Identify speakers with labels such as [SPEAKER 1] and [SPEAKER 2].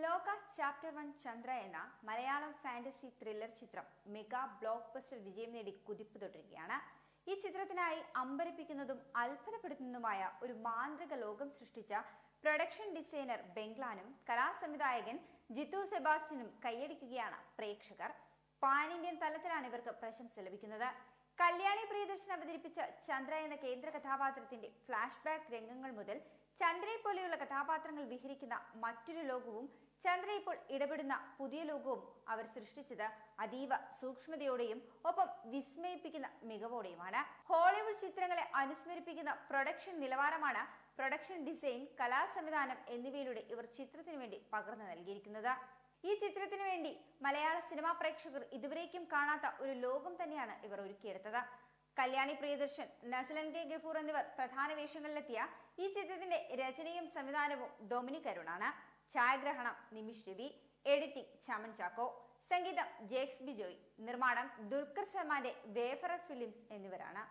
[SPEAKER 1] ലോക ചാപ്റ്റർ 1 ചന്ദ്ര എന്ന Malayalam fantasy thriller ചിത്രം മെഗാ ബ്ലോക്ക് ബസ്റ്റർ വിജയം നേടി കുതിപ്പ് തുടരുകയാണ്. ഈ ചിത്രത്തിനായി അമ്പരപ്പിക്കുന്നതും അത്ഭുതപ്പെടുത്തുന്നതുമായ ഒരു മാന്ത്രിക ലോകം സൃഷ്ടിച്ച പ്രൊഡക്ഷൻ ഡിസൈനർ ബെങ്ക്ലാനും കലാസംവിധായകൻ ജിത്തു സെബാസ്റ്റ്യനും കൈയടിക്കുകയാണ് പ്രേക്ഷകർ. പാൻ ഇന്ത്യൻ തലത്തിലാണ് ഇവർക്ക് പ്രശംസ ലഭിക്കുന്നത്. കല്യാണി പ്രിയദർശൻ അവതരിപ്പിച്ച ചന്ദ്ര എന്ന കേന്ദ്ര കഥാപാത്രത്തിന്റെ ഫ്ലാഷ് ബാക്ക് രംഗങ്ങൾ മുതൽ ചന്ദ്രയെ പോലെയുള്ള കഥാപാത്രങ്ങൾ വിഹരിക്കുന്ന മറ്റൊരു ലോകവും ചന്ദ്ര ഇപ്പോൾ ഇടപെടുന്ന പുതിയ ലോകവും അവർ സൃഷ്ടിച്ചത് അതീവ സൂക്ഷ്മതയോടെയും ഒപ്പം വിസ്മയിപ്പിക്കുന്ന മികവോടെയുമാണ്. ഹോളിവുഡ് ചിത്രങ്ങളെ അനുസ്മരിപ്പിക്കുന്ന പ്രൊഡക്ഷൻ നിലവാരമാണ് പ്രൊഡക്ഷൻ ഡിസൈൻ, കലാസംവിധാനം എന്നിവയിലൂടെ ഇവർ ചിത്രത്തിനു വേണ്ടി പകർന്നു നൽകിയിരിക്കുന്നത്. ഈ ചിത്രത്തിനു വേണ്ടി മലയാള സിനിമാ പ്രേക്ഷകർ ഇതുവരേക്കും കാണാത്ത ഒരു ലോകം തന്നെയാണ് ഇവർ ഒരുക്കിയെടുത്തത്. കല്യാണി പ്രിയദർശൻ, നസ്ലൻ കെ ഗഫൂർ എന്നിവർ പ്രധാന വേഷങ്ങളിലെത്തിയ ഈ ചിത്രത്തിന്റെ രചനയും സംവിധാനവും ഡൊമിനിക് അരുണാണ്. ഛായാഗ്രഹണം നിമിഷ് രവി, എഡിറ്റിംഗ് ചമൻ ചാക്കോ, സംഗീതം ജേക്സ് ബിജോയ്, നിർമ്മാണം ദുൽഖർ സൽമാന്റെ വേഫറർ ഫിലിംസ് എന്നിവരാണ്.